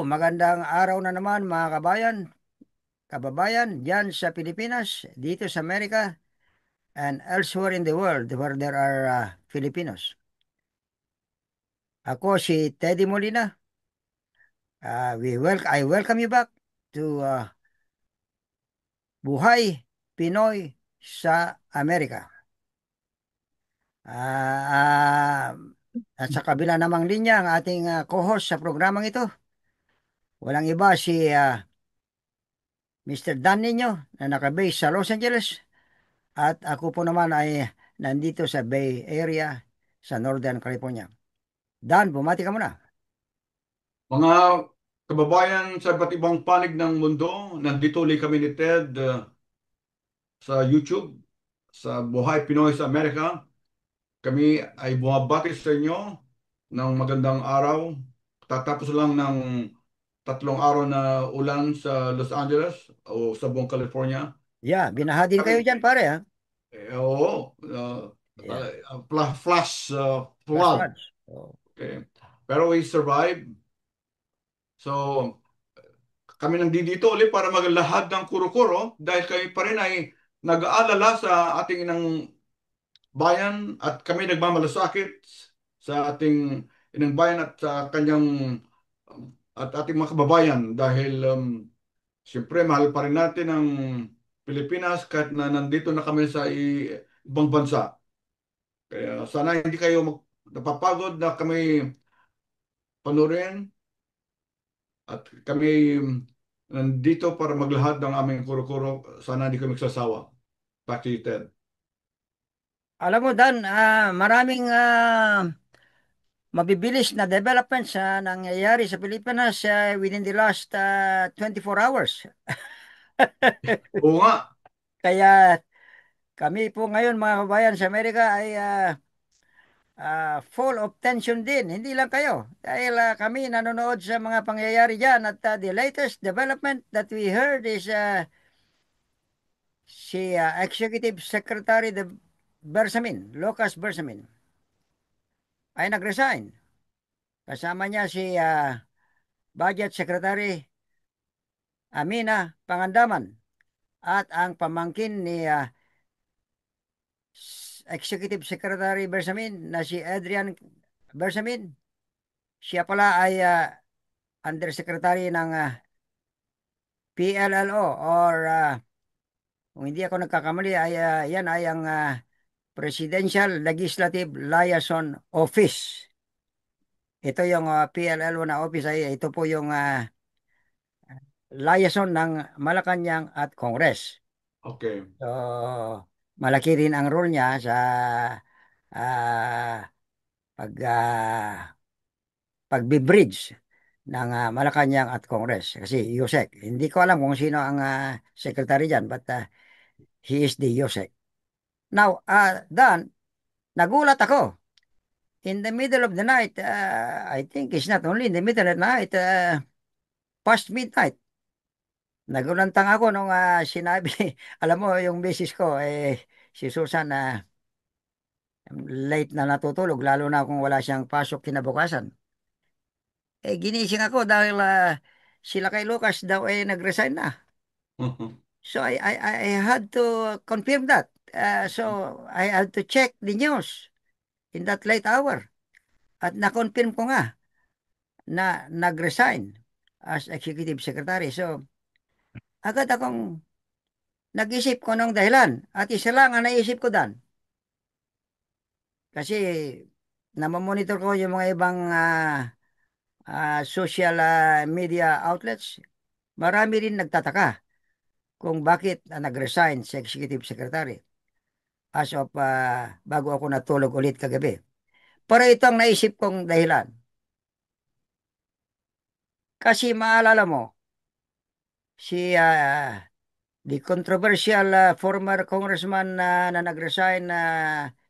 magandang araw na naman mga kababayan, diyan sa Pilipinas, dito sa Amerika, and elsewhere in the world where there are Filipinos. Ako si Teddy Molina. I welcome you back to Buhay Pinoy sa Amerika. Ah, at sa kabila namang linya ang ating co-host sa programang ito. Walang iba si Mr. Dan Nino na nakabase sa Los Angeles. At ako po naman ay nandito sa Bay Area sa Northern California. Dan, bumati ka muna. Mga kababayan sa iba't ibang panig ng mundo, nandito ulit kami ni Ted sa YouTube, sa Buhay Pinoy sa Amerika. Kami ay bumabati sa inyo ng magandang araw. Tatapos lang ng 3 araw na ulan sa Los Angeles o sa buong California. Yeah, binaha din kayo Kami, dyan pare ha. oo, Yeah, flash flash flood. floods. Oh. Okay. Pero we survived. So, kami nandito ulit para maglahad ng kuro-kuro dahil kami pa rin ay nag-aalala sa ating inang bayan at kami nagmamalasakit sa ating inang bayan at sa kanyang at ating mga kababayan dahil siyempre mahal pa rin natin ang Pilipinas kahit na nandito na kami sa ibang bansa. Kaya sana hindi kayo napapagod na kami panurin at kami nandito para maglahad ng aming kuro-kuro. Sana hindi kami magsasawa. Back to you, Ted. Alam mo Dan, maraming mabibilis na developments na nangyayari sa Pilipinas within the last 24 hours. Oo nga. Kaya kami po ngayon mga kabayan sa Amerika ay full of tension din. Hindi lang kayo. Dahil kami nanonood sa mga pangyayari dyan at the latest development that we heard is si Executive Secretary Lucas Bersamin, ay nag-resign. Kasama niya si Budget Secretary Amina Pangandaman at ang pamangkin ni Executive Secretary Bersamin na si Adrian Bersamin. Siya pala ay Undersecretary ng PLLO or kung hindi ako nagkakamali ay yan ay ang Presidential Legislative Liaison Office. Ito yung PLLO na office ay ito po yung liaison ng Malacanang at Congress. Okay. So, malaki rin ang role niya sa ah, pag pagbi-bridge ng Malacanang at Congress kasi USEC. Hindi ko alam kung sino ang secretary diyan but he is the USEC. Now, Dan, nagulat ako. In the middle of the night, I think it's not only in the middle of the night, past midnight. Nagulantang ako nung sinabi, alam mo, yung misis ko, si Susan, late na natutulog, lalo na kung wala siyang pasok kinabukasan. Ginising ako dahil sila kay Lucas daw nag-resign na. So I had to confirm that. So I had to check the news in that late hour. At na-confirm ko nga na nag-resign as executive secretary. So agad akong nag-isip ko ng dahilan. At isa lang ang naisip ko dan. Kasi namamonitor ko yung mga ibang social media outlets. Marami rin nagtataka kung bakit nag-resign si executive secretary as of bago ako natulog ulit kagabi. Pero ito ang naisip kong dahilan. Kasi maalala mo, si the controversial former congressman na nag-resign na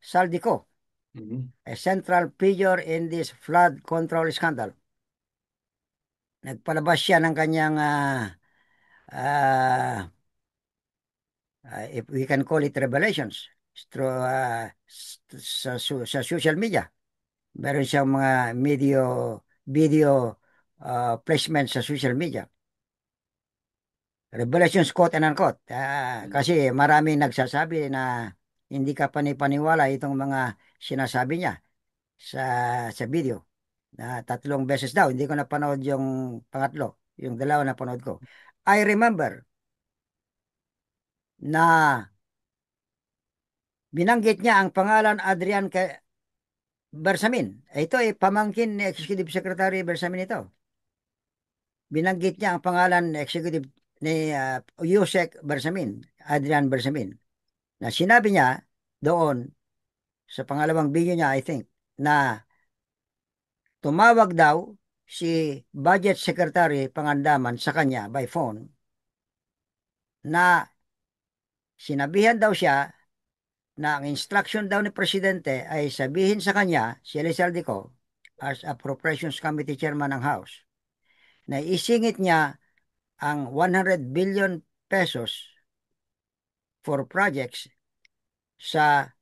Saldico, Mhm. a central figure in this flood control scandal. Nagpalabas siya ng kanyang ah, if we can call it revelations through sa social media. Meron siyang mga video placement sa social media. Revelations quote and unquote. Kasi maraming nagsasabi na hindi ka panipaniwala itong mga sinasabi niya sa video. Na 3 beses daw. Hindi ko napanood yung pangatlo. Yung dalawa na panood ko. I remember na binanggit niya ang pangalan Adrian Bersamin. Ito ay pamangkin ni Executive Secretary Bersamin ito. Binanggit niya ang pangalan Executive ni Yusek Bersamin, Adrian Bersamin. Na sinabi niya doon sa pangalawang video niya, I think, na tumawag daw si Budget Secretary Pangandaman sa kanya by phone na sinabihan daw siya na ang instruction daw ni Presidente ay sabihin sa kanya, si Elizalde ko, as Appropriations Committee Chairman ng House, na isingit niya ang 100 billion pesos for projects sa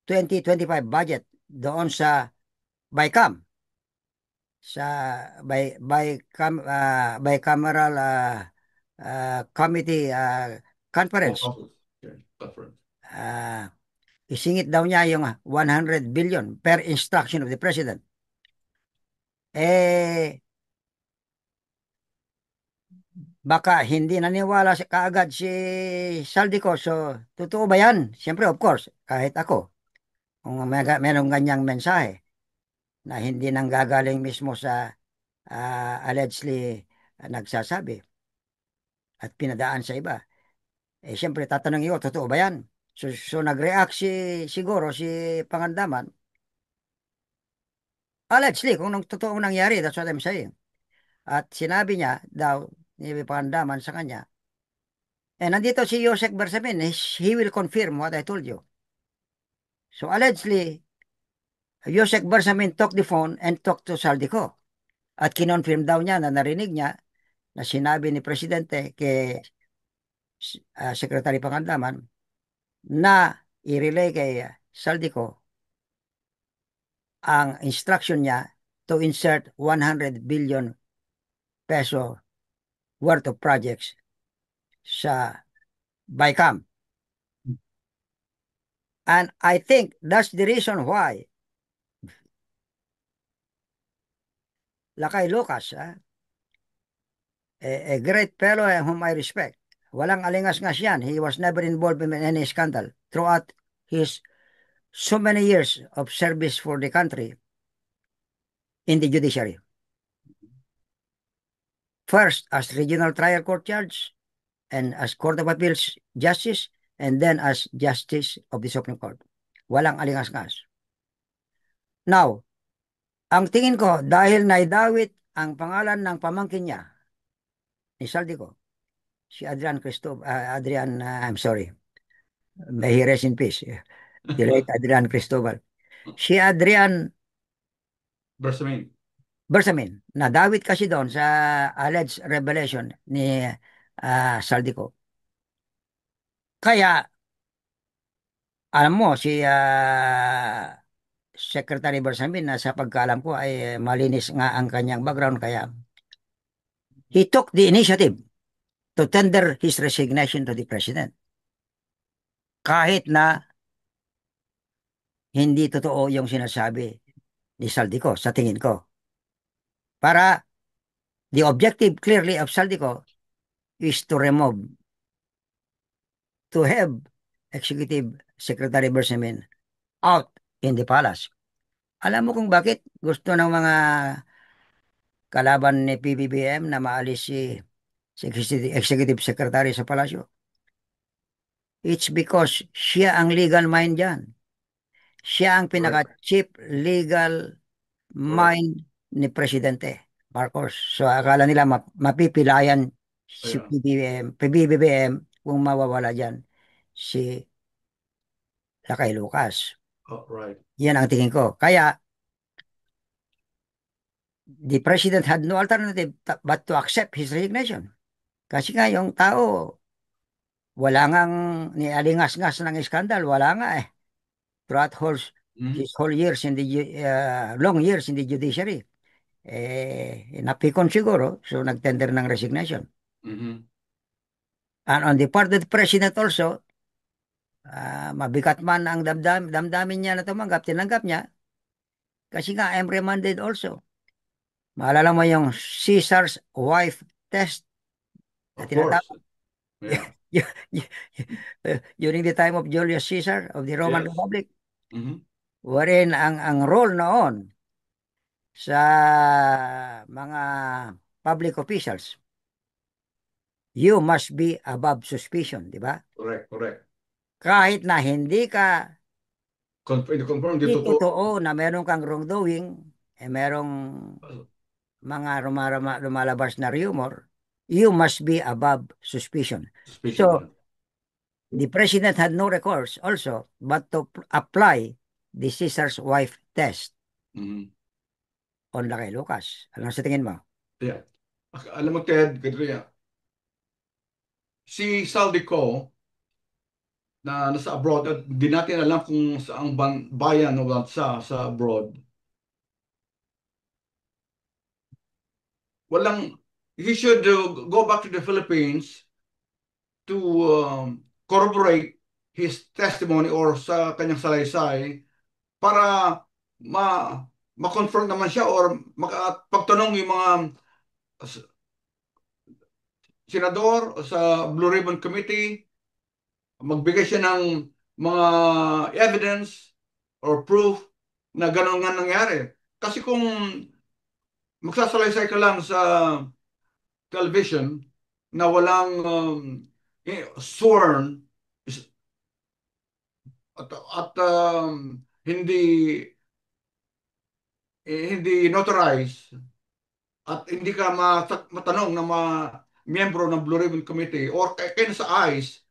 2025 budget doon sa BICAM, sa bicameral committee conference. Okay. Different. Ah, isingit daw niya yung 100 billion per instruction of the President. Eh, baka hindi naniwala kaagad si Saldico. So, totoo ba yan? Siyempre, of course, kahit ako, kung merong ganyang mensahe na hindi nanggagaling mismo sa allegedly nagsasabi at pinadaan sa iba. Eh, siyempre, tatanungin ko, totoo ba yan? So nag-react siguro si Pangandaman. Allegedly, kung totoong nangyari, that's what I'm saying. At sinabi niya daw, ni Pangandaman sa kanya, nandito si Yosek Bersamin, he will confirm what I told you. So allegedly, Yosek Bersamin took the phone and talked to Saldico. At kinonfirm daw niya na narinig niya na sinabi ni Presidente kay Secretary Pangandaman na i-relay kay Saldico ang instruction niya to insert 100 billion peso worth of projects sa BICAM. And I think that's the reason why Lakay Lucas, a great fellow whom I respect, walang alingas-ngas yan. He was never involved in any scandal throughout his so many years of service for the country in the judiciary. First, as regional trial court judge, and as Court of Appeals Justice, and then as Justice of the Supreme Court. Walang alingas-ngas. Now, ang tingin ko, dahil naidawit ang pangalan ng pamangkin niya, ni Saldico, si I'm sorry, may he rest in peace, the late Adrian Cristobal. Si Adrian Bersamin. Bersamin, nadawit kasi doon sa alleged revelation ni Saldico. Kaya, alam mo, si Secretary Bersamin na sa pagkaalam ko ay malinis nga ang kanyang background, kaya he took the initiative to tender his resignation to the President. Kahit na hindi totoo yung sinasabi ni Saldico sa tingin ko. Para the objective clearly of Saldico is to have Executive Secretary Bersamin out in the palace. Alam mo kung bakit gusto ng mga kalaban ni PBBM na maalis si Executive Secretary sa palasyo? It's because siya ang legal mind dyan. Siya ang pinaka-chief legal mind ni Presidente Marcos. So akala nila mapipilayan si PBBM kung mawawala dyan si Lakay Lucas. Oh, right. Yan ang tingin ko. Kaya the President had no alternative but to accept his resignation. Kasi nga yung tao, wala ngang nialingas-ngas ng iskandal, wala nga eh. Throughout his whole years in the long years in the judiciary. napikon siguro, so nagtender ng resignation. Mhm. And on the part of the president also, mabigat man ang damdamin niya na tumanggap, tinanggap niya, kasi nga I'm remanded also. Maalala mo yung Caesar's wife test na Of course. tinatawag Yeah. during the time of Julius Caesar of the Roman Yes. Republic, Mhm. wherein ang role noon sa mga public officials, you must be above suspicion, di ba? Correct, correct. Kahit na Confirm, di hindi totoo. totoo na meron kang wrongdoing, merong mga lumalabas na rumor, you must be above suspicion. Suspicion, So, yeah. the president had no recourse also but to apply the Caesar's wife test Mhm. on Lakay Lucas. Ano sa tingin mo? Yeah. Alam mo, Ted, Kadria, si Saldico na nasa abroad at di natin alam kung saang bayan o bansa sa abroad. Walang, he should go back to the Philippines to corroborate his testimony or sa kanyang salaysay para ma ma-confirm naman siya or pagtanong yung mga senador sa Blue Ribbon Committee, magbigay siya ng mga evidence or proof na gano'n nga nangyari. Kasi kung magsasalaysay ka lang sa television na walang sworn at hindi notarized at hindi ka matanong ng mga miyembro ng Blue Ribbon Committee or kayo sa ICE,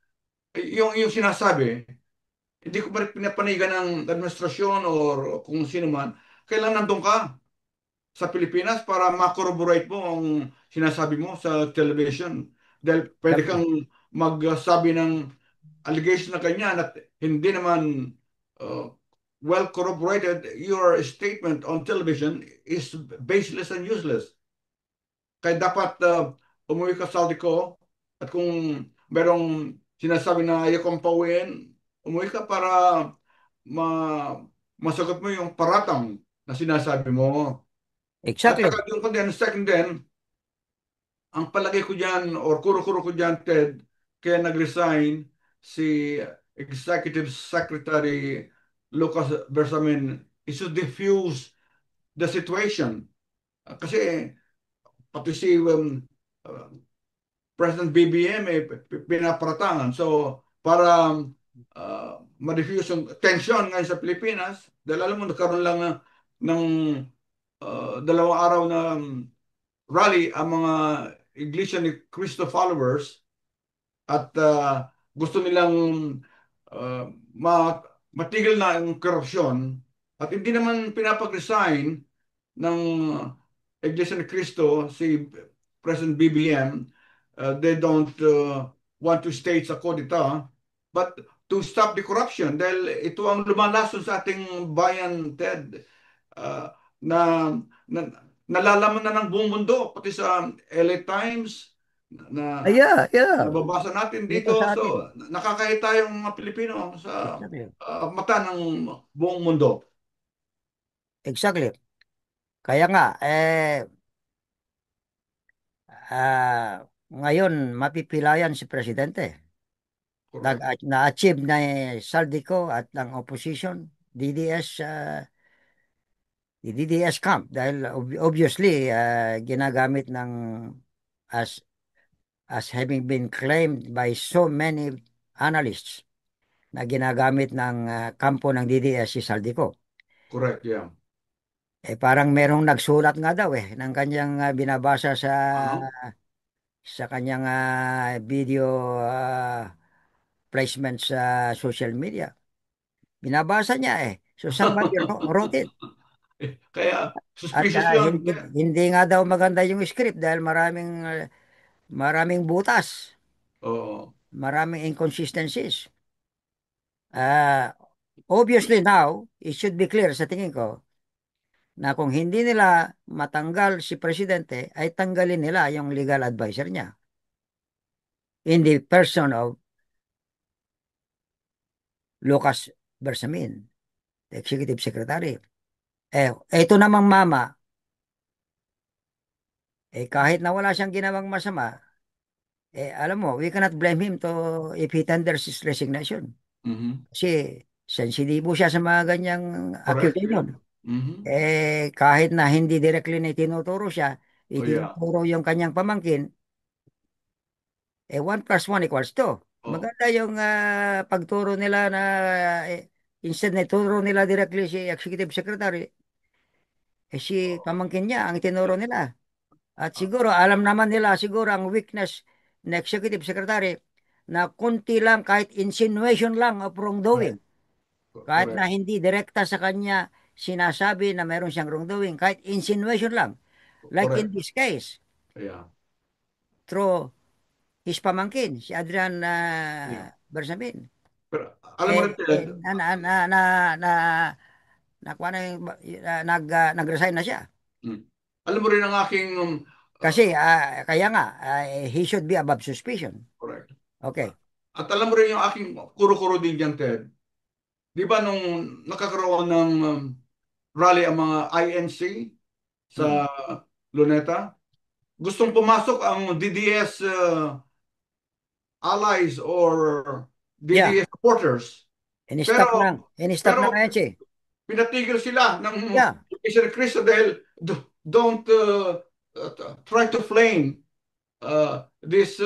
yung sinasabi, hindi ko pa rin pinapanigan ng administrasyon or kung sino man, kailangan nandun ka sa Pilipinas para ma-corroborate mo ang sinasabi mo sa television. Dahil pwede kang magsabi ng allegation na ganyan at hindi naman uh, well corroborated, your statement on television is baseless and useless. Kaya dapat umuwi ka sa Saudi ko at kung merong sinasabi na ayaw kong pauwiin, umuwi ka para ma masagot mo yung paratang na sinasabi mo. At Exactly. saka yung ko din, second din, ang palagay ko dyan or kuro-kuro ko dyan, Ted, kaya nag-resign si Executive Secretary Lucas Bersamin is to diffuse the situation. Kasi pati si uh, President BBM pinaparatangan. So, para ma-diffuse yung tension ngayon sa Pilipinas, dahil alam mo, nagkaroon lang ng dalawang araw na rally ang mga Iglesia ni Cristo followers at gusto nilang uh, ma matigil na ang korupsyon at hindi naman pinapag-resign ng Iglesia ni Cristo si President BBM. They don't want to state sa kodita but to stop the corruption dahil ito ang lumalason sa ating bayan, Ted, uh, na, na nalalaman na ng buong mundo pati sa LA Times na Yeah, yeah. nababasa natin Dito dito. sa atin. So nakakahita yung mga Pilipino sa Exactly. mata ng buong mundo. Exactly. Kaya nga, ngayon, mapipilayan si Presidente. Correct. Na-achieve na Saldico at ang opposition, DDS, the DDS camp. Dahil obviously, ginagamit ng as as having been claimed by so many analysts na ginagamit ng kampo ng DDS si Saldico. Correct, yeah. Parang merong nagsulat nga daw ng kanyang binabasa Uh-huh. sa kanyang video placement sa social media. Binabasa niya eh. So somebody wrote it. Kaya At suspicious yun. hindi nga daw maganda yung script dahil maraming butas, Oo. maraming inconsistencies. Uh, Obviously now, it should be clear sa tingin ko na kung hindi nila matanggal si Presidente, ay tanggalin nila yung legal advisor niya in the person of Lucas Bersamin, the Executive Secretary. Ito namang mama, kahit na wala siyang ginawang masama, alam mo, we cannot blame him to if he tenders his resignation. Mhm. Kasi sensitibo siya sa mga ganyang Correct. Yeah. accusation. Mhm. Kahit na hindi directly na itinuturo siya, Oh, yeah. itinuturo yung kanyang pamangkin, 1 plus 1 equals 2. Oh, Maganda yung pagturo nila na instead na ituro nila directly si Executive Secretary, si pamangkin niya ang itinuro yeah. nila. At Ah, siguro, alam naman nila siguro ang weakness ng Executive Secretary na kunti lang kahit insinuation lang of wrongdoing. correct. Kahit na Correct. hindi direkta sa kanya sinasabi na meron siyang wrongdoing, kahit insinuation lang. Like in Correct. this case, Yeah. through his pamangkin, si Adrian Yeah. Bersamin. Pero alam mo rin, Ted, Na, na, na, na, na, nakuha na yung, nag-resign na siya. mm, alam mo rin ang aking, Kasi, kaya nga, he should be above suspicion. correct. Okay. At alam mo rin yung aking kuro-kuro din dyan, Ted. Di ba nung nakakaroon ng rally ang mga INC Mm. sa Luneta, gustong pumasok ang DDS allies or Yeah. DDS supporters. In-stop Pero lang. In-stop ng pero INC. pinatigil sila ng Yeah. Sir Cristo dahil don't try to flame this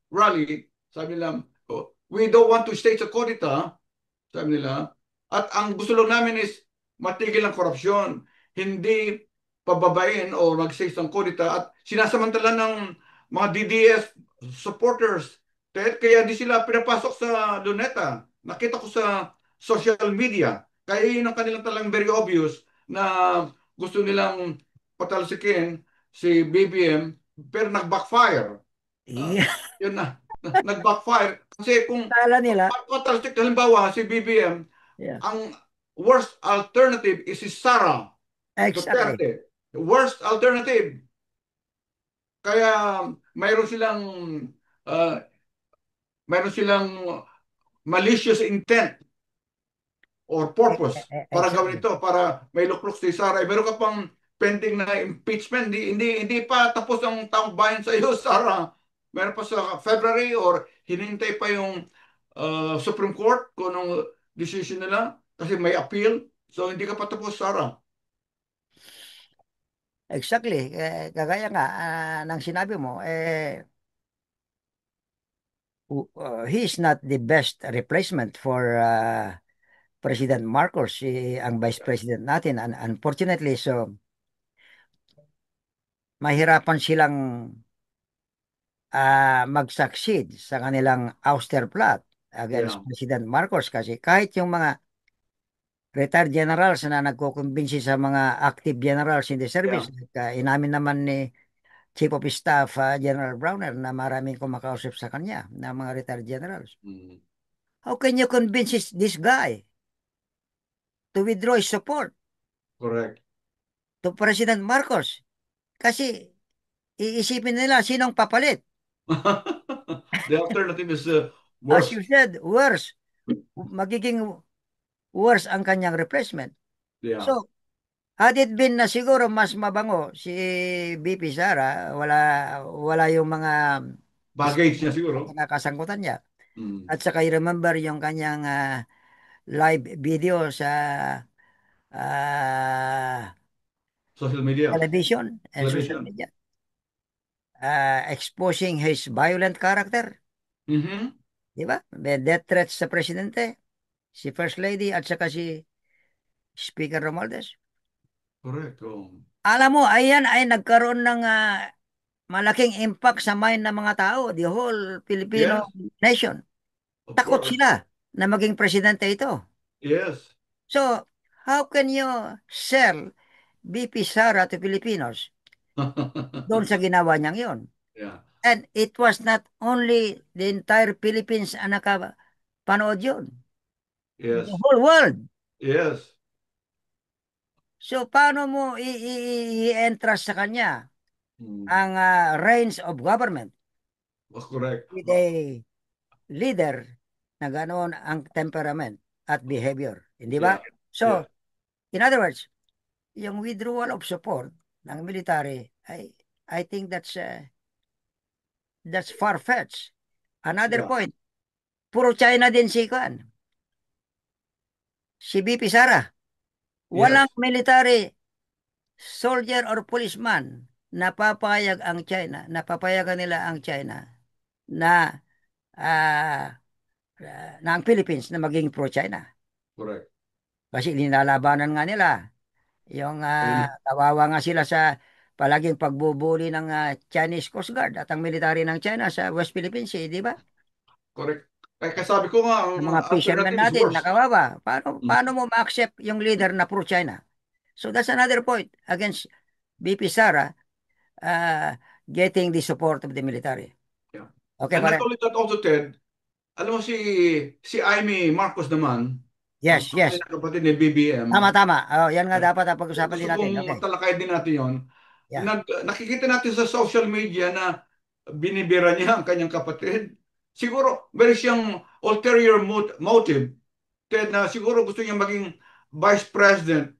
rally. Sabi nila, "Oh, we don't want to stage a coup d'etat," sabi nila. At ang gusto lang namin is matigil ang korupsyon, hindi pababain o mag-stage ng coup d'etat at sinasamantala ng mga DDS supporters. Kaya di sila pinapasok sa Luneta. Nakita ko sa social media. Kaya yun ang kanilang talang very obvious na gusto nilang patalsikin si BBM pero nag-backfire. Ah, Yeah. yun na, nag-backfire. Kasi kung Kala nila. patalsik, halimbawa si BBM, Yeah. ang worst alternative is si Sara Exactly. Duterte. Worst alternative. Kaya mayroon silang uh, mayroon silang malicious intent or purpose para gawin Exactly. ito, para may luklok si Sara. Meron ka pang pending na impeachment, hindi pa tapos ang taong bayan sa iyo, Sara. Meron pa sa February or hinintay pa yung Supreme Court kung anong decision nila kasi may appeal. So hindi ka pa tapos, Sara. Exactly. Kagaya nga ng sinabi mo, he is not the best replacement for President Marcos, ang Vice President natin. Unfortunately, so mahirapan silang mag-succeed sa kanilang ouster plot against Yeah, President Marcos kasi kahit yung mga retired generals na nagkukumbinsi sa mga active generals in the service, yeah. inamin naman ni Chief of Staff General Browner na maraming kumakausap sa kanya na mga retired generals. Mm, How can you convince this guy to withdraw his support correct. to President Marcos? Kasi iisipin nila sinong papalit. The alternative is As worse. you said, worse. Magiging worse ang kanyang replacement. Yeah. So, had it been na siguro mas mabango si BP Sara, wala yung mga Baggage niya siguro. nakasangkutan niya. Mm. At saka i-remember yung kanyang live video sa ah, Social media. television and social Television. media, exposing his violent character. Mhm. Di ba? May death threats sa presidente, si First Lady at saka si Speaker Romualdez. Correct. Oh. Alam mo, ayan ay nagkaroon ng malaking impact sa mind ng mga tao, the whole Filipino Yes, nation. of Takot course. sila na maging presidente ito. Yes. So, how can you sell BP Sara to Filipinos doon sa ginawa niyang yon? Yeah. And it was not only the entire Philippines ang nakapanood yun. The Yes. whole world. Yes. So, paano mo i-entrust sa kanya Mm. ang reins of government Correct. with a leader na ganoon ang temperament at behavior? Hindi ba? Yeah. So, Yeah. in other words, yung withdrawal of support ng military, I think that's far-fetched. Another Yeah. point, puro China din si Kuan, si BP Sara. Yes. Walang military soldier or policeman napapayag ang China, napapayagan nila ang China na ah, na ang Philippines na maging pro-China. Correct. Kasi linalabanan nga nila yung Ayun. kawawa nga sila sa palaging pagbubuli ng Chinese Coast Guard at ang military ng China sa West Philippine Sea, di ba? Correct. Kaya sabi ko nga, ang Yung mga fishermen alternative is natin, worse. nakawawa. Paano Mhm. mo ma-accept yung leader na pro-China? So that's another point against BP Sara uh, getting the support of the military. Yeah. Okay, And not pare? only that also, Ted, alam mo si Amy Marcos naman, ang Yes, pangalan yes. ng kapatid ni BBM, Tama, tama. Oh, yan nga eh, dapat ang pag-usapan gusto din natin. kong Okay. matalakay din natin yon. Yeah. Nakikita natin sa social media na binibira niya ang kanyang kapatid. Siguro, meron siyang ulterior motive. Ted, na siguro gusto niya maging vice president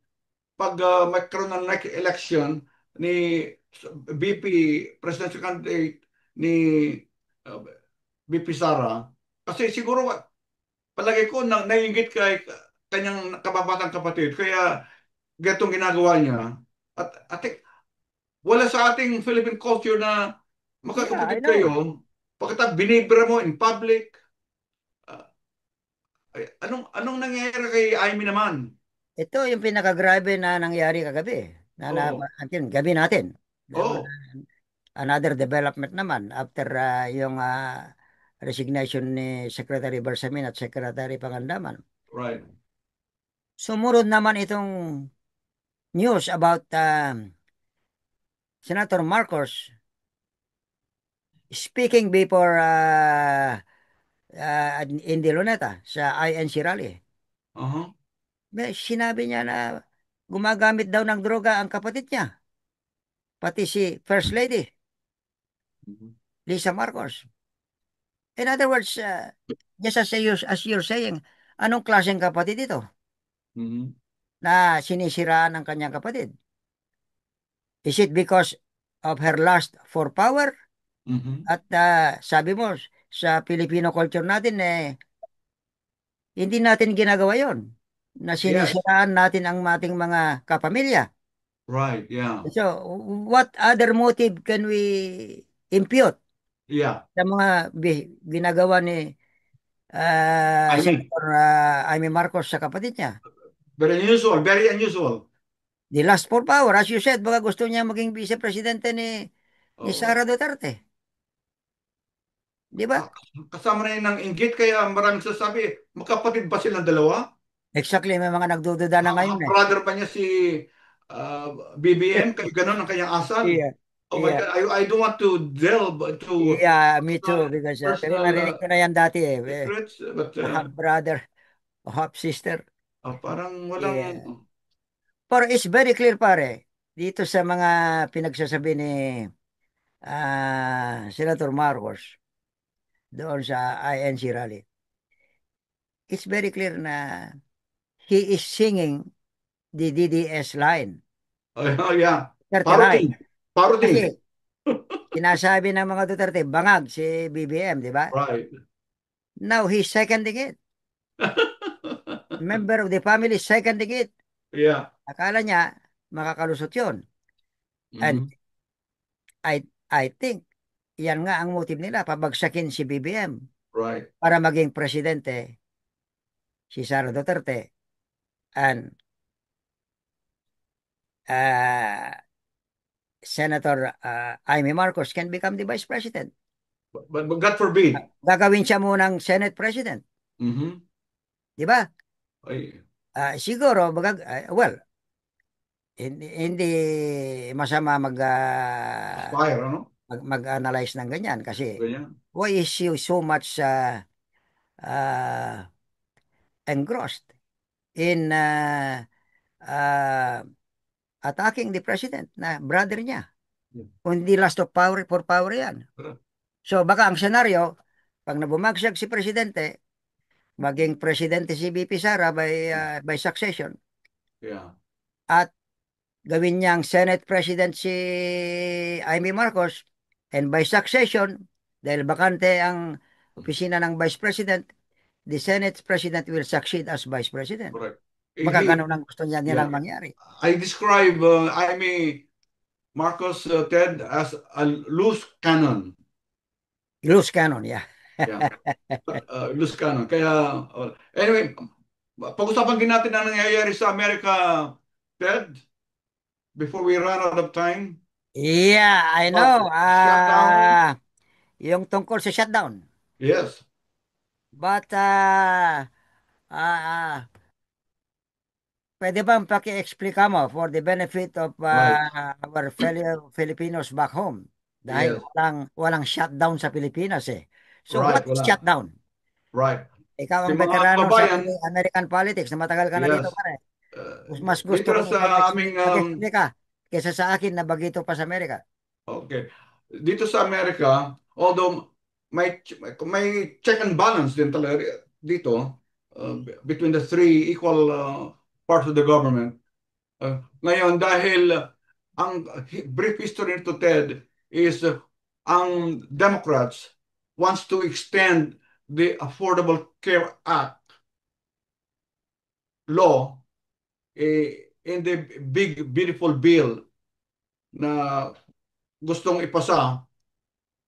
pag magkaroon ng next election ni VP, presidential candidate ni uh, VP Sara. Kasi siguro, palagay ko, naiingit kay kanyang kababatang kapatid. Kaya, gatong ginagawa niya. At wala sa ating Philippine culture na Yeah, I magkakapatid know. kayo, pagkatapos binibira mo in public, ah, anong nangyayari kay Amy naman? Ito yung pinakagrabe na nangyari kagabi. Oo. Gabi natin. Oo. Another development naman after yung resignation ni Secretary Bersamin at Secretary Pangandaman. Right. Sumunod naman itong news about Senator Marcos speaking before in the Luneta sa INC rally. Uh-huh. Sinabi niya na gumagamit daw ng droga ang kapatid niya, pati si First Lady, Mhm. Lisa Marcos. In other words, just as you're saying, anong klaseng kapatid ito Mhm. na sinisiraan ng kanyang kapatid? Is it because of her lust for power? Mhm. At sabi mo, sa Filipino culture natin, hindi natin ginagawa yon na Yes. sinisiraan natin ang ating mga kapamilya. Right. Yeah. So, what other motive can we impute Yeah. sa mga ginagawa ni I mean, Senator Amy Marcos sa kapatid niya? very unusual. Very unusual. The lust for power, as you said, baka gusto niya maging vice-presidente ni Oo. Sara Duterte. Di ba? Ah, Kasama na yun ng inggit kaya maraming sasabi, magkapatid ba silang dalawa? Exactly, may mga nagdududa na ngayon eh. Half-brother pa niya si BBM, kaya ganun ang kanyang asal. Yeah, Oh my yeah. God, I don't want to delve into Yeah, me personal, too, because pero personal narinig ko na yan dati eh. secrets, but Half brother, half sister. parang walang, Yeah. Pero it's very clear pare, dito sa mga pinagsasabi ni Senator Marcos doon sa INC rally. It's very clear na he is singing the DDS line, oh yeah, 39. parody, parody, Kasi sinasabi ng mga Duterte, bangag si BBM, di ba? right. Now he's seconding it. Member of the family seconding it. Yeah. Akala niya makakalusot yun. And Mhm. I think yan nga ang motive nila, pabagsakin si BBM Right. para maging presidente si Sara Duterte and uh, Senator Amy Marcos can become the vice president. But God forbid. Gagawin siya munang Senate President. Mhm. Di ba? Ay, Siguro, well, hindi masama aspire, ano? mag-analyze ng ganyan kasi Ganyan. why is she so much uh, engrossed in uh, attacking the president na brother niya. Yeah. Kung hindi lust of power for power yan. So baka ang senaryo, pag nabumagsak si presidente, maging presidente si VP Sara by succession, Yeah. at gawin niyang Senate President si Amy Marcos, and by succession, dahil bakante ang opisina ng Vice President, the Senate President will succeed as Vice President. Correct. Baka ganun ang gusto nilang Yeah. mangyari. I describe Amy Marcos Ted as a loose cannon. Loose cannon, yeah. Yeah. Loose cannon. Kaya, anyway, pag-usapan din natin ang nangyayari sa Amerika, Ted, before we run out of time. Yeah, I know. About shutdown. Yung tungkol sa shutdown. Yes. But, pwede bang paki-explica mo for the benefit of Right. our fellow Filipinos back home? Dahil Yes. walang shutdown sa Pilipinas eh. So Right. what is Wala. shutdown? Right. Ikaw ang Yung mga veterano sa kababayan, American politics na matagal ka na dito yes. pare. Mas gusto Dito kong ikaw sa aming mag-explica kaysa sa akin na bagito pa sa Amerika. okay. Dito sa Amerika, although may check and balance din talaga dito between the three equal parts of the government. Ngayon, dahil ang brief history nito, Ted, is ang Democrats wants to extend the Affordable Care Act law in the big, beautiful bill na gustong ipasa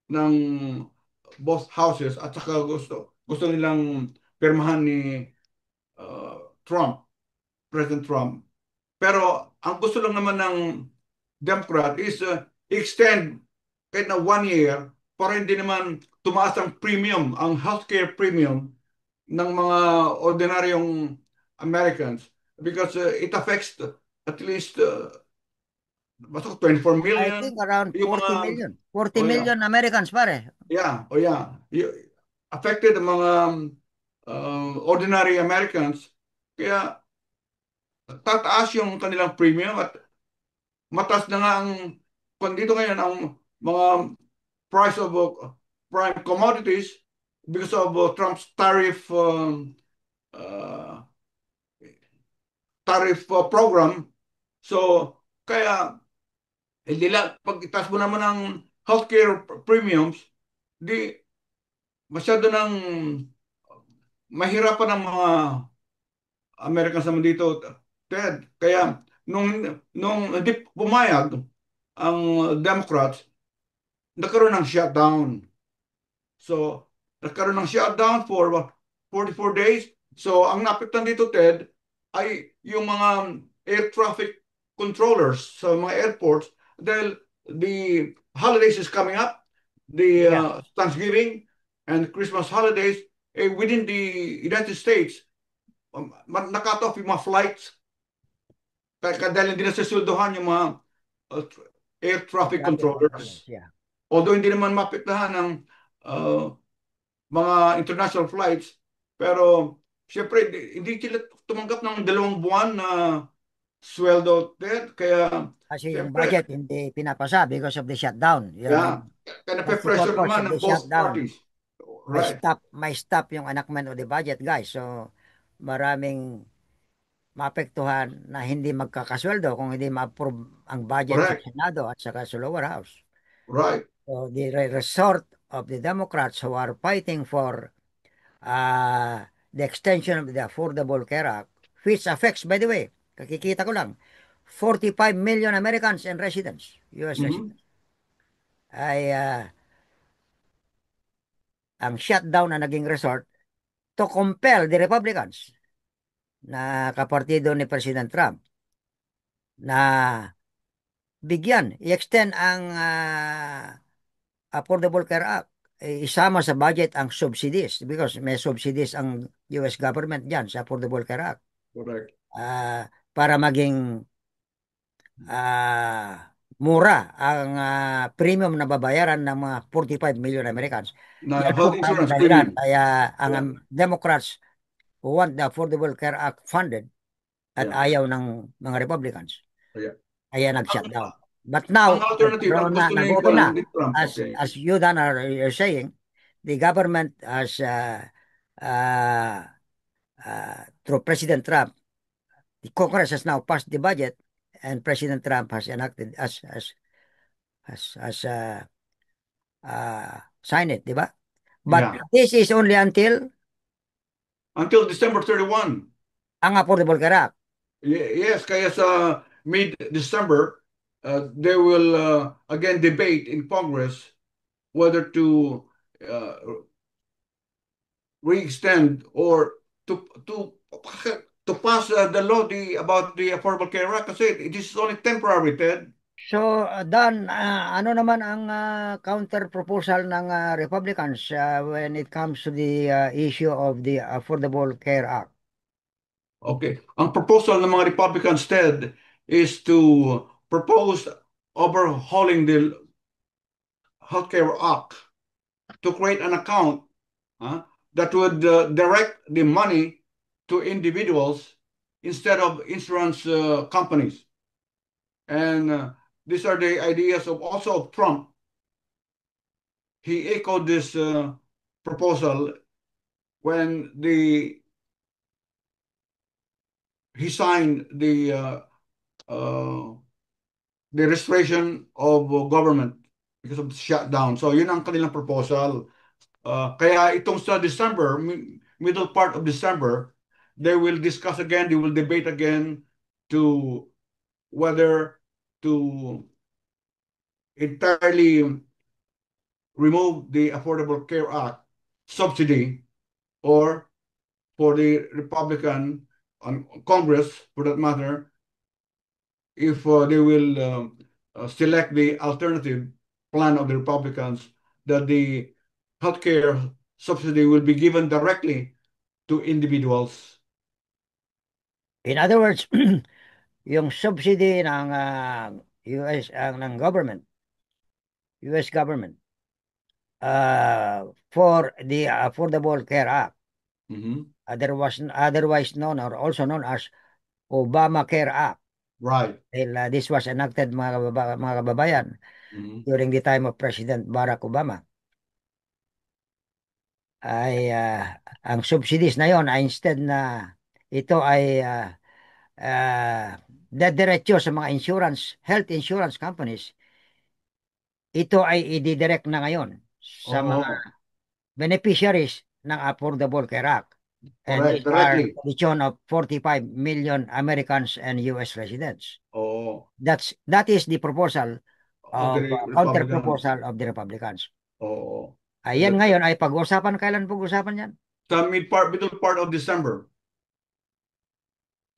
ng both houses at saka gusto nilang pirmahan ni Trump, President Trump. Pero ang gusto lang naman ng Democrat is extend kahit na 1 year para hindi naman tumaas ang premium, ang healthcare premium ng mga ordinaryong Americans because it affects at least 24 I million. think around Yung 40 mga, million. 40 oh yeah, million Americans pare. yeah, oh yeah. Affected ang mga ordinary Americans. Kaya tataas yung kanilang premium at mataas na nga ang kung dito ngayon ang mga price of prime commodities because of Trump's uh, tariff program. So, kaya hindi lang, pag itaas mo naman ang healthcare premiums, di masyado ng mahirapan ang mga Americans naman dito, Ted. Kaya nung hindi pumayag ang Democrats, nagkaroon ng shutdown. So, nagkaroon ng shutdown for 44 days. So, ang naapektuhan dito, Ted, ay yung mga air traffic controllers sa mga airports dahil the holidays is coming up, the Yeah. Thanksgiving and Christmas holidays within the United States. Nakat off yung mga flights dahil hindi na sasuldohan yung mga air traffic controllers. Yeah. Although hindi naman maapektuhan ng mga international flights, pero siyempre hindi sila tumanggap ng 2 buwan na sweldo, Ted. Kaya Kasi yung siyempre, budget hindi pinapasa because of the shutdown. Yun yeah, kaya that's the nape-pressure purpose naman of ng the both shutdown. parties. Right, May stop yung enactment of the budget, guys. So, maraming maapektuhan na hindi magkakasweldo kung hindi ma-approve ang budget sa correct, Senado at saka sa lower house. right, So, the resort of the Democrats who are fighting for the extension of the Affordable Care Act, which affects, by the way, kakikita ko lang, 45 million Americans and residents, US mhm, residents, ay ang shutdown na naging resort to compel the Republicans na kapartido ni President Trump na bigyan, i-extend ang Affordable Care Act, isama sa budget ang subsidies because may subsidies ang US government dyan sa Affordable Care Act correct. para maging mura ang premium na babayaran ng mga 45 million Americans. Na Yan po health ang insurance dahilan. premium. Kaya ang Yeah, Democrats who want the Affordable Care Act funded at yeah, ayaw ng mga Republicans. yeah. Ayan, nag-shut down. But now, Ang alternative, ang gusto ni, nag-open na. ni Trump, As okay. you, Dan, are saying, the government has, uh, through President Trump, the Congress has now passed the budget, and President Trump has enacted, has signed it, di ba? But Yeah. this is only until Until December 31. ang Affordable Care Act. Yes, kaya sa mid-December, they will again debate in Congress whether to uh, re-extend or to to pass the law about the Affordable Care Act kasi it is only temporary, Ted. So, Dan, ano naman ang counter proposal ng Republicans when it comes to the issue of the Affordable Care Act? Okay. Ang proposal ng mga Republicans, Ted, is to propose overhauling the Healthcare Act to create an account uh, that would direct the money to individuals instead of insurance companies. And these are the ideas of also of Trump. He echoed this proposal when he signed uh, the restoration of government because of the shutdown. So yun ang kanilang proposal. Kaya itong sa December, middle part of December, they will discuss again, they will debate again to whether to entirely remove the Affordable Care Act subsidy or for the Republican Congress, for that matter, if they will select the alternative plan of the Republicans that the healthcare subsidy will be given directly to individuals. In other words, yung subsidy ng US, ng government, US government, for the Affordable Care Act, Mhm. otherwise known or also known as Obamacare Act. Right. Dahil this was enacted, mga kababayan, Mhm. during the time of President Barack Obama. Ay ang subsidies na yon ay instead na ito ay dediretso sa mga health insurance companies, ito ay ididirect na ngayon sa mga Oo, beneficiaries ng Affordable Care Act. And correct. these are Directly. the tune of 45 million Americans and US residents. Oo. That is the proposal Of of the counter Republicans. proposal of the Republicans. Oo. Ayan ngayon ay pag-usapan, kailan pag-usapan yan? Sa middle part of December.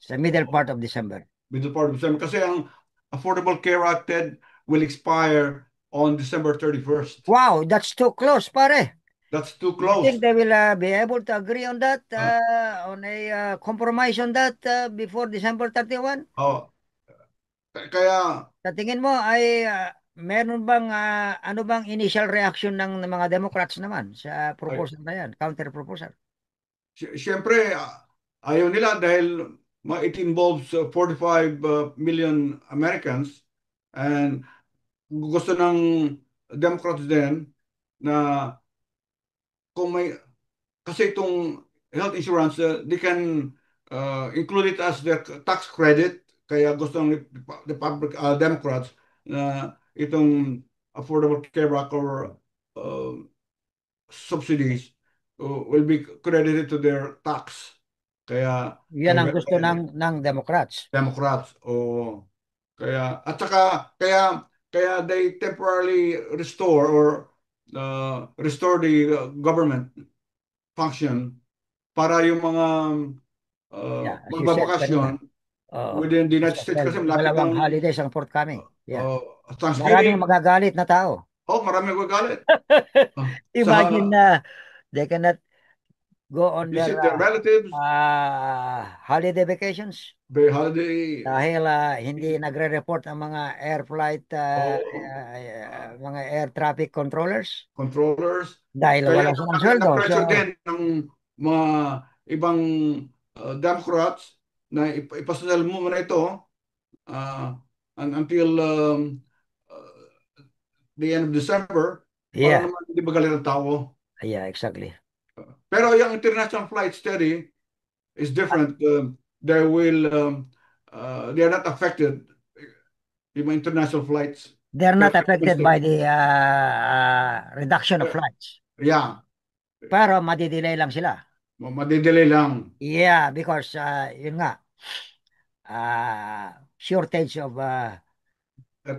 Sa middle part of December. Middle part of December. Kasi ang Affordable Care Act, Ted, will expire on December 31st. Wow, that's too close, pare. That's too Do you think close. they will be able to agree on that, Uh, on a compromise on that before December 31? oh, kaya, Sa tingin mo ay meron bang ano bang initial reaction ng mga Democrats naman sa ay, proposal na yan, counter proposal? siyempre, ayaw nila dahil it involves 45 million Americans and gusto ng Democrats din na kung may, kasi itong health insurance, they can include it as their tax credit. Kaya gusto ng Democrats na itong Affordable Care Act or uh, subsidies will be credited to their tax. Kaya Yan ang gusto ng Democrats. Democrats o kaya at saka kaya they temporarily restore or restore the government function para yung mga Yeah, as you said magbabakasyon kanina. Oo. within the United States Dahil kasi malapit dalawang ng holidays ang forthcoming. Yeah. uh, Maraming Thanksgiving. magagalit na tao. Oh, marami nagagalit. Sa Imagine na they cannot go on their visit their relatives, holiday vacations the holiday. dahil hindi nagre-report ang mga air flight, Oh, mga air traffic controllers controllers. dahil Kaya wala silang sweldo. So, na-pressure din ng mga ibang Democrats na ipasal mo muna ito. until the end of December para Yeah, naman hindi magalit ang tao. yeah, exactly. Pero yung international flight steady is different. They will they are not affected yung mga international flights. They're Pero not affected by the reduction of uh, flights. yeah, Pero madidelay lang sila. madidelay lang. Yeah, because yun nga, shortage of flight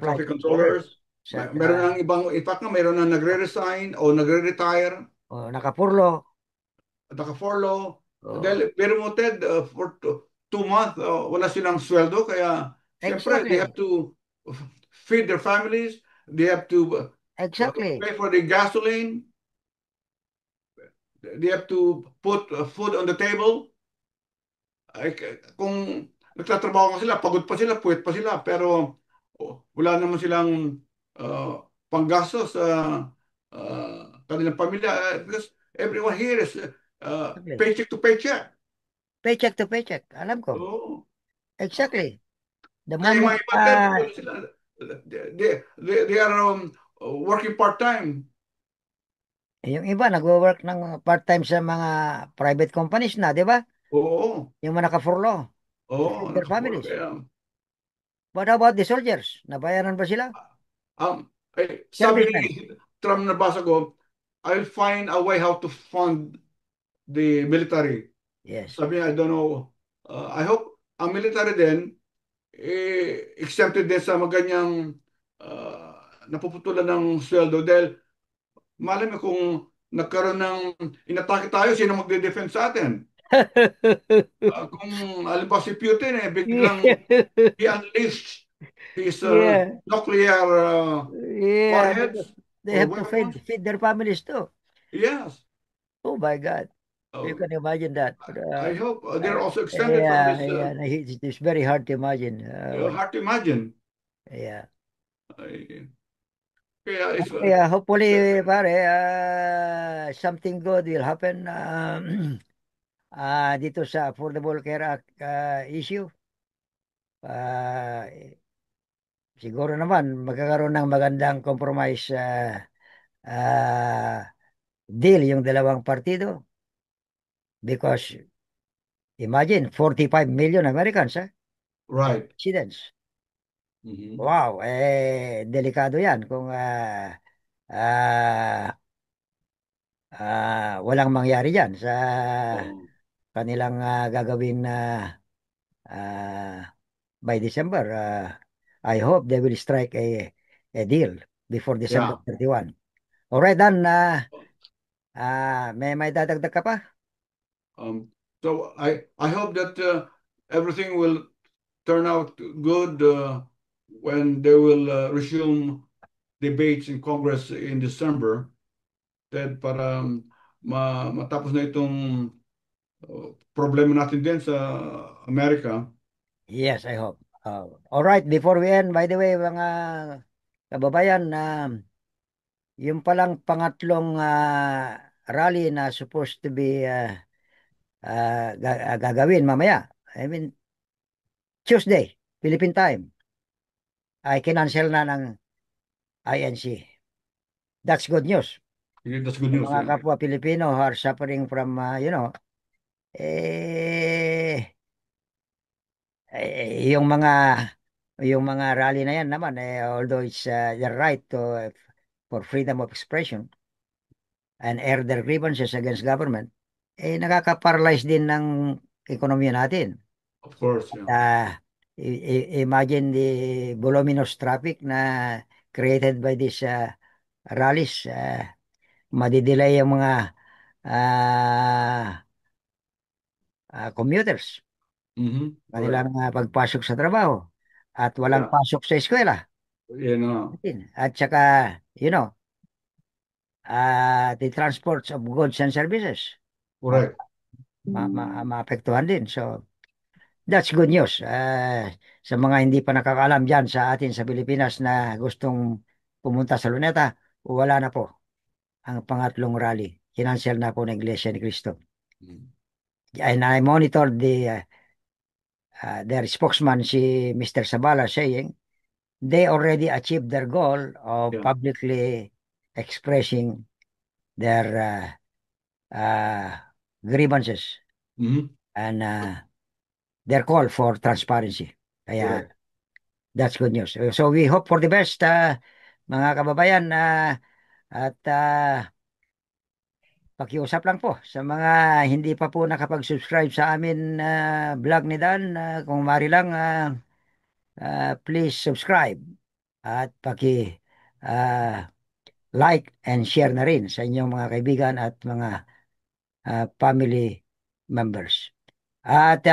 Traffic controllers. controllers. At Meron ng ibang, in fact, meron na nagre-resign o nagre-retire, nakapurlo. naka-furlough. Oh, Dahil very mo, Ted, for 2 months, wala silang sweldo. Kaya, siyempre, they have exactly. to feed their families. They have to Exactly. pay for the gasoline. They have to put food on the table. Ay, kung nagtatrabaho nga sila, pagod pa sila, puwet pa sila, pero wala naman silang uh, panggastos sa kanilang pamilya. Because everyone here is Exactly. paycheck to paycheck. Paycheck to paycheck. Alam ko. Oo. Exactly. The Kaya yung moment, mga iba, Ted, wala sila, they are working part-time. yung iba nagwo-work ng part-time sa mga private companies na, di ba? Oo. Yung mga nakafurlo to Oo, feed their nakapuro. families. Kaya, What about the soldiers? Nabayaran ba sila? sabi Servicemen. ni Trump, nabasa ko, I'll find a way how to fund the military. Yes. Sabi niya, I don't know. I hope ang military din, exempted din sa mga ganyang napuputulan ng sweldo. Dahil malay mo kung nagkaroon ng inatake tayo, sino magde-defense sa atin? Kung alimbawa si Putin, biglang he unleashed his Yeah. nuclear Yeah, because warheads they or have to weapons. feed their families too. Yes. Oh my God. You Uh, can imagine that. But, I hope they're also extended from yeah, this. yeah, it's very hard to imagine. Hard to imagine. Yeah. I- Kaya it's Yeah, hopefully, very, pare, something good will happen dito sa Affordable Care Act issue. Ah, siguro naman magkakaroon ng magandang compromise ah, deal yung dalawang partido because imagine 45 million Americans, right. residents. Mhm. Wow, delikado yan kung ah, walang mangyari dyan sa Oo. kanilang gagawin na by December. I hope they will strike a deal before December Yeah. 31. Alright, Dan, may dadagdag ka pa? Um, so I hope that everything will turn out good when they will resume debates in Congress in December. Ted, para matapos na itong problema natin din sa Amerika. Yes, I hope. Alright, before we end, by the way, mga kababayan, yung palang pangatlong rally na supposed to be gagawin mamaya. I mean, Tuesday, Philippine time, ay kinansel na ng INC. That's good news. Yeah, that's good Yung news. mga Yeah. kapwa Pilipino who are suffering from, eh, yung mga rally na yan naman, although it's their right for freedom of expression and air their grievances against government, nakaka-paralyze din ng ekonomiya natin. Of course, yeah. Imagine the voluminous traffic na created by these rallies. Madidelay yung mga ah, commuters, Correct. kanilang pagpasok sa trabaho at walang Yeah. pasok sa eskwela. Yan na. At saka, you know, the transports of goods and services ma Correct. maapektuhan din. So, that's good news. Sa mga hindi pa nakakaalam dyan sa atin sa Pilipinas na gustong pumunta sa Luneta, wala na po ang pangatlong rally. Kinansel na po ng Iglesia ni Cristo. Mm. And I monitored their spokesman, si Mr. Sabala, saying they already achieved their goal of Yeah. publicly expressing their grievances Mhm. and their call for transparency. Kaya Correct. that's good news. So we hope for the best, mga kababayan, at pakiusap lang po sa mga hindi pa po nakapag-subscribe sa amin vlog ni Dan, kung mari lang, please subscribe at uh, like and share na rin sa inyong mga kaibigan at mga family members. At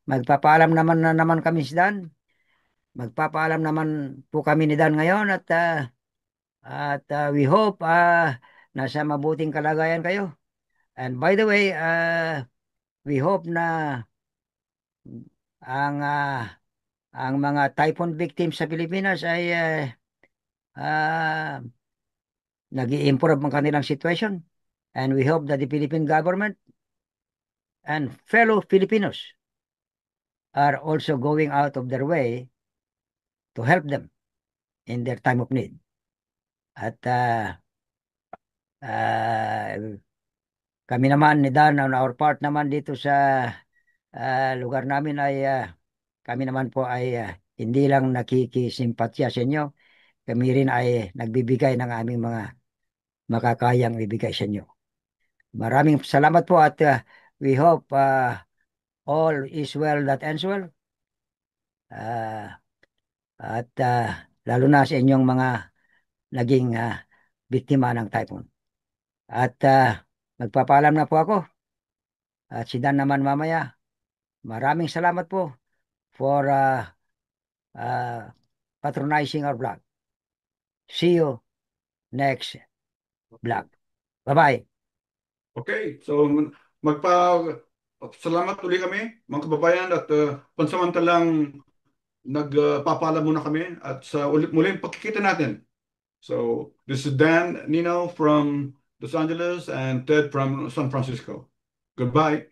magpapaalam naman na naman kami si Dan. Magpapaalam naman po kami ni Dan ngayon at we hope nasa mabuting kalagayan kayo. And by the way, we hope na ang ah, ang mga typhoon victims sa Pilipinas ay ah, nag-i-improve ang kanilang situation. And we hope that the Philippine government and fellow Filipinos are also going out of their way to help them in their time of need. At ah, kami naman ni Dan, on our part naman dito sa lugar namin ay kami naman po ay hindi lang nakikisimpatya sa inyo, kami rin ay nagbibigay ng aming mga makakayang ibigay sa inyo. Maraming salamat po at we hope all is well that ends well. Ah, at lalo na sa inyong mga naging biktima ng typhoon. At magpapaalam na po ako at si Dan naman mamaya. Maraming salamat po for uh, patronizing our vlog. See you next vlog. Bye-bye. Okay, so magpa salamat uli kami mga kababayan at pansamantalang nagpapaalam muna kami at sa ulit muling pagkikita natin. So this is Dan Nino from Los Angeles and Ted from San Francisco. Goodbye.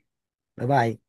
Bye-bye.